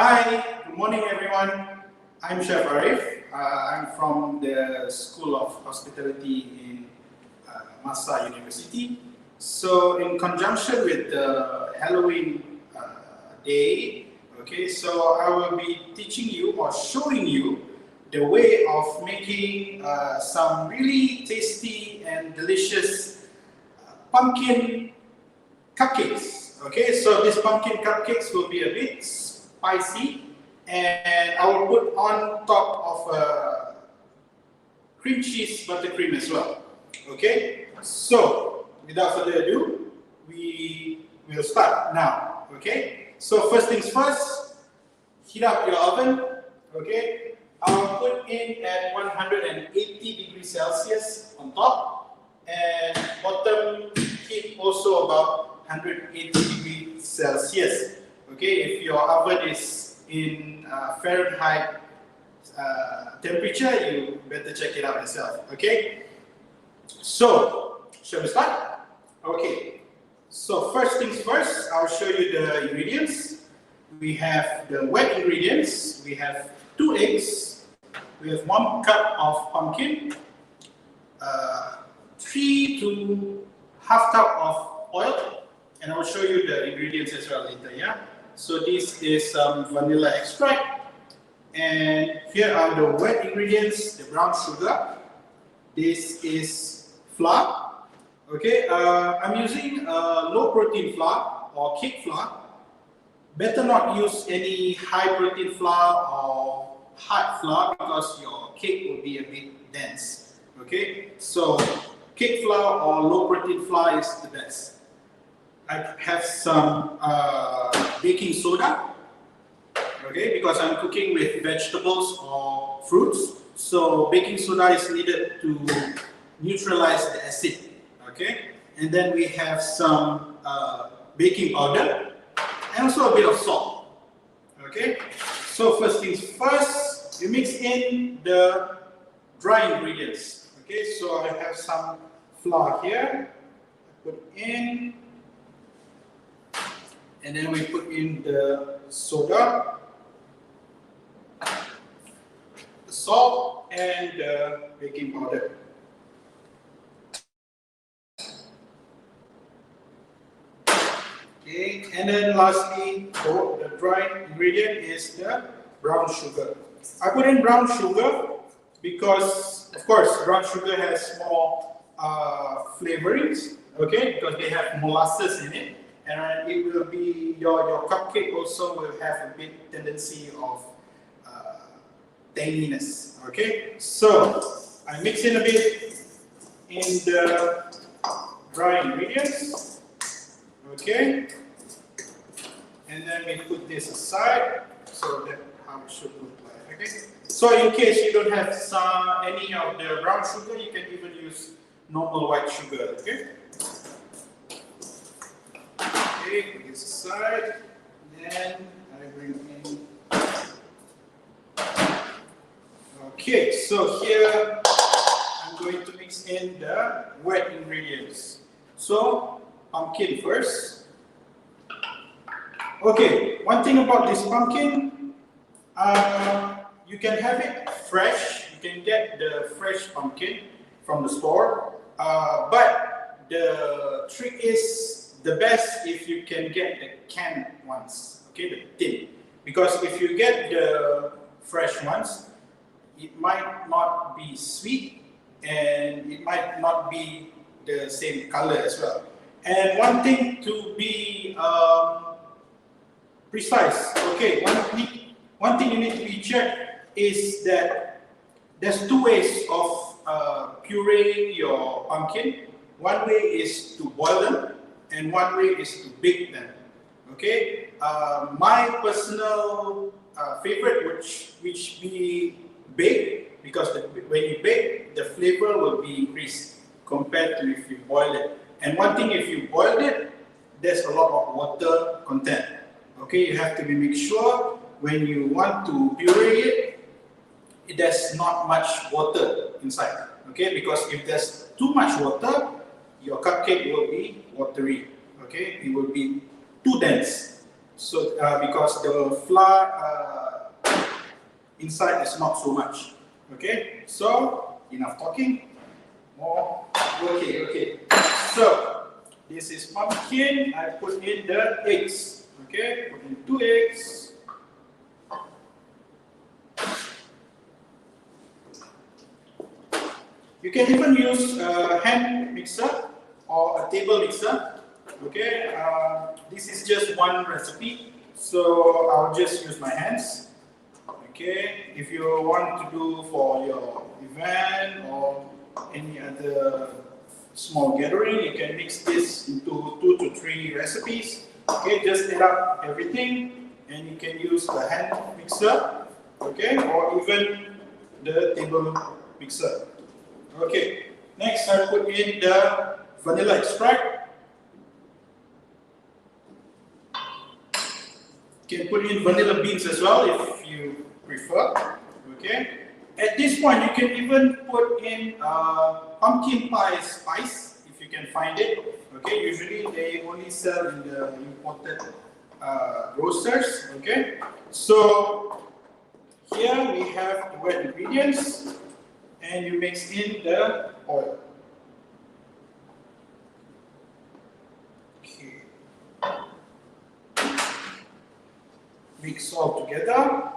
Hi, good morning everyone. I'm Chef Ariff. I'm from the School of Hospitality in MAHSA University. So in conjunction with the Halloween day, so I will be teaching you or showing you the way of making some really tasty and delicious pumpkin cupcakes. So these pumpkin cupcakes will be a bit spicy, and I will put on top of cream cheese buttercream as well. So without further ado, we will start now. So first things first, heat up your oven. I'll put in at 180 degrees Celsius on top, and bottom heat also about 180 degrees Celsius. If your oven is in Fahrenheit temperature, you better check it out yourself. So shall we start? So first things first, I'll show you the ingredients. We have the wet ingredients. We have 2 eggs. We have 1 cup of pumpkin, 3 to half cup of oil, and I'll show you the ingredients as well later. So this is some vanilla extract, and here are the wet ingredients: the brown sugar. This is flour. I'm using low protein flour or cake flour. Better not use any high protein flour or hard flour because your cake will be a bit dense. So cake flour or low protein flour is the best. I have some baking soda, because I'm cooking with vegetables or fruits. So baking soda is needed to neutralize the acid. And then we have some baking powder and also a bit of salt. So first things first, you mix in the dry ingredients. So I have some flour here. I put in. And then we put in the soda, the salt, and the baking powder. And then lastly, the dry ingredient is the brown sugar. I put in brown sugar because, of course, brown sugar has more flavorings, because they have molasses in it. And it will be, your cupcake also will have a bit tendency of tanginess. So I mix in a bit in the dry ingredients. And then we put this aside, so that's how it should look like. So in case you don't have any of the brown sugar, you can even use normal white sugar. Put this aside, then I bring in. So here I'm going to mix in the wet ingredients. So pumpkin first. One thing about this pumpkin, you can have it fresh. You can get the fresh pumpkin from the store, but the trick is, the best if you can get the canned ones, the tin. Because if you get the fresh ones, it might not be sweet and it might not be the same color as well. And one thing to be precise, one thing you need to be checked is that there's 2 ways of pureeing your pumpkin. One way is to boil them, and one way is to bake them. My personal favorite which be bake, because when you bake, the flavor will be increased compared to if you boil it. And one thing, if you boil it, there's a lot of water content. You have to make sure when you want to puree it, there's not much water inside. Because if there's too much water, your cupcake will be watery. It will be too dense. So because the flour inside is not so much. Okay, so enough talking. More. Okay. So this is pumpkin. I put in the eggs. Okay, put in 2 eggs. You can even use a hand mixer or a table mixer. Okay, this is just one recipe, so I'll just use my hands. Okay, if you want to do for your event or any other small gathering, you can mix this into 2 to 3 recipes. Okay, just add up everything, and you can use the hand mixer, okay, or even the table mixer. Okay, next I put in the vanilla extract. You can put in vanilla beans as well if you prefer. Okay. At this point, you can even put in pumpkin pie spice if you can find it. Okay. Usually they only sell in the imported grocers. Okay. So here we have the wet ingredients, and you mix in the oil. Okay. Mix all together.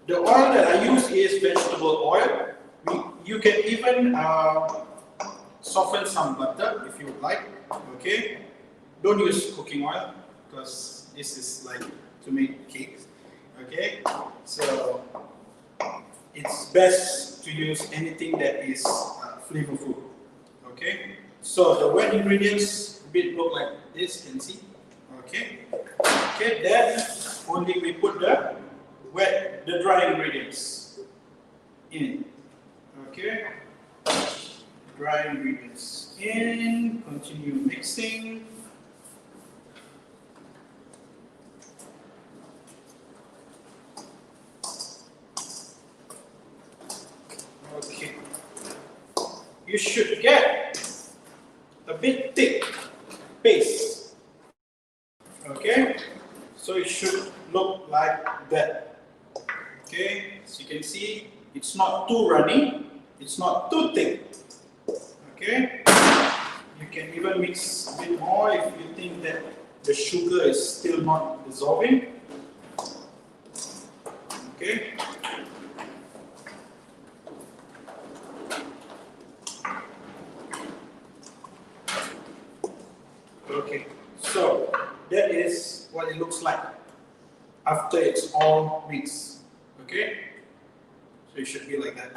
The oil that I use is vegetable oil. You can even soften some butter if you would like. Okay. Don't use cooking oil because this is like to make cakes. Okay. So it's best to use anything that is flavorful. Okay. So the wet ingredients look like this. You can see. Okay. Okay. Then only we put the dry ingredients in. Okay. Dry ingredients in. Continue mixing. Okay. You should get a bit thick paste. Okay. So it should look like that. Okay. As you can see, it's not too runny. It's not too thick. Okay. You can even mix a bit more if you think that the sugar is still not dissolving. Okay. Okay. So that is what it looks like after it's all mixed. Okay. So it should be like that.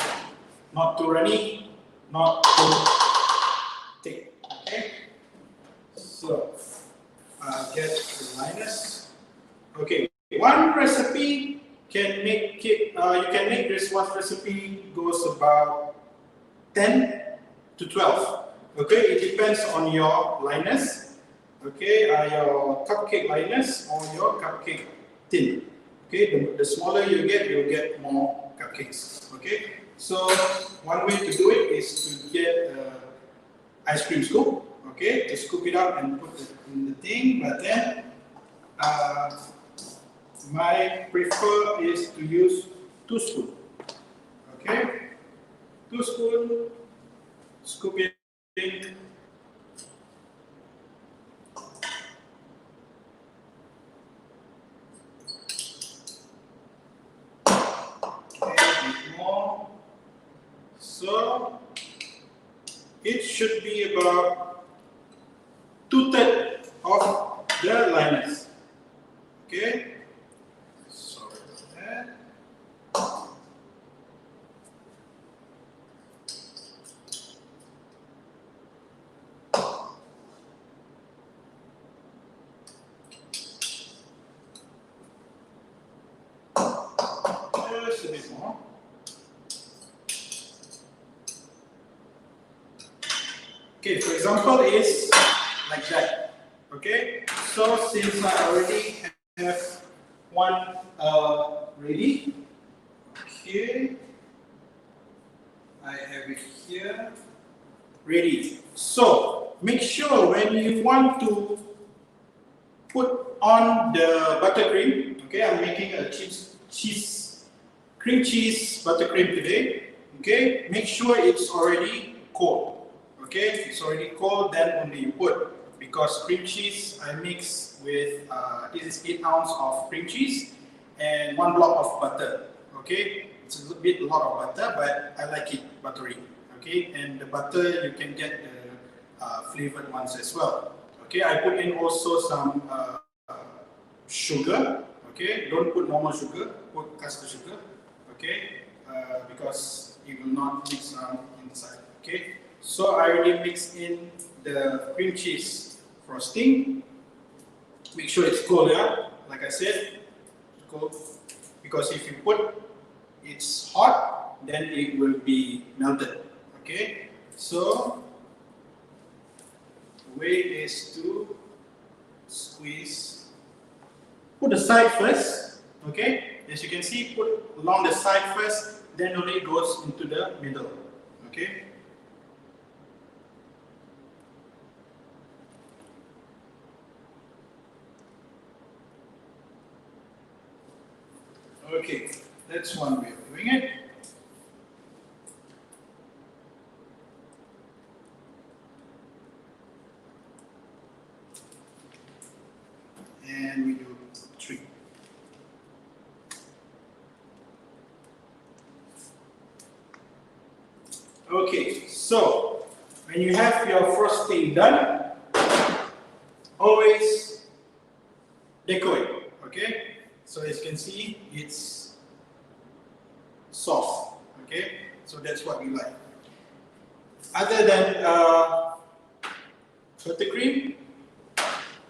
Not too runny, not too thick. Okay. So get the liners. Okay. One recipe can make it. You can make this one recipe goes about 10 to 12. Okay. It depends on your liners. Okay. Your cupcake liners or your cupcake tin. Okay. The smaller you get more cupcakes. Okay. So one way to do it is to get ice cream scoop, okay, to scoop it up and put it in the thing. But then my prefer is to use 2 spoons, okay, 2 spoons, scoop it in. More. So it should be about 2/3 of the liners. Okay. Sorry about that. Just a bit more. Okay, for example, is like that. Okay, so since I already have one ready. Okay, I have it here ready. So make sure when you want to put on the buttercream, okay, I'm making a cream cheese buttercream today. Okay, make sure it's already cold. Okay, it's already cold, then only you put. Because cream cheese I mix with this is 8 ounces of cream cheese and 1 block of butter. Okay, it's a lot of butter, but I like it buttery. Okay, and the butter you can get the flavored ones as well. Okay, I put in also some sugar. Okay, don't put normal sugar, put caster sugar. Okay, because it will not mix around inside. Okay, so I already mixed in the cream cheese frosting. Make sure it's cold, yeah. Like I said, cold, because if you put it's hot, then it will be melted. Okay, so the way is to squeeze. Put the side first. Okay, as you can see, put along the side first, then only goes into the middle. Okay. Okay, that's one way of doing it. And we do 3. Okay, so when you have your frosting done, always decorate. Okay. So as you can see, it's soft, okay? So that's what we like. Other than buttercream,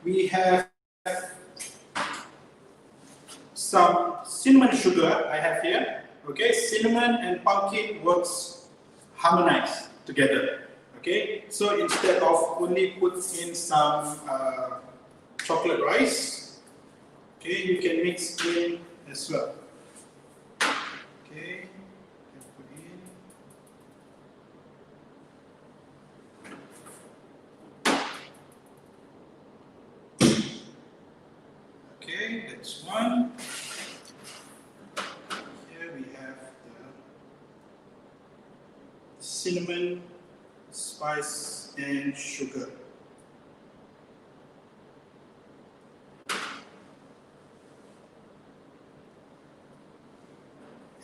we have some cinnamon sugar I have here, okay? Cinnamon and pumpkin works harmonized together, okay? So instead of only put in some chocolate rice, okay, you can mix in as well. Okay, put in. Okay, that's one. Here we have the cinnamon, spice, and sugar.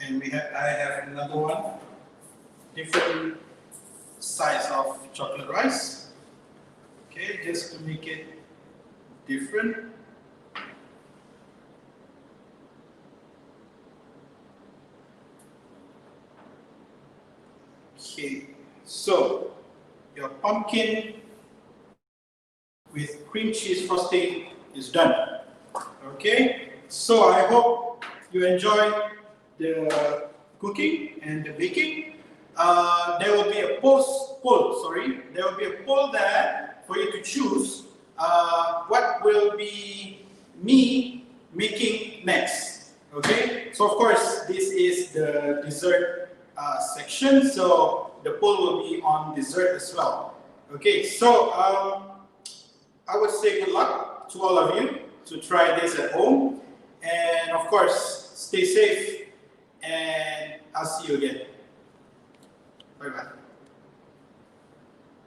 And I have another one, different size of chocolate rice. Okay, just to make it different. Okay, so your pumpkin with cream cheese frosting is done. Okay, so I hope you enjoy the cooking and the baking. There will be a there will be a poll there for you to choose what will be me making next. Okay, so of course this is the dessert section, so the poll will be on dessert as well. Okay, so I would say good luck to all of you to try this at home, and of course stay safe, and I'll see you again. Bye bye.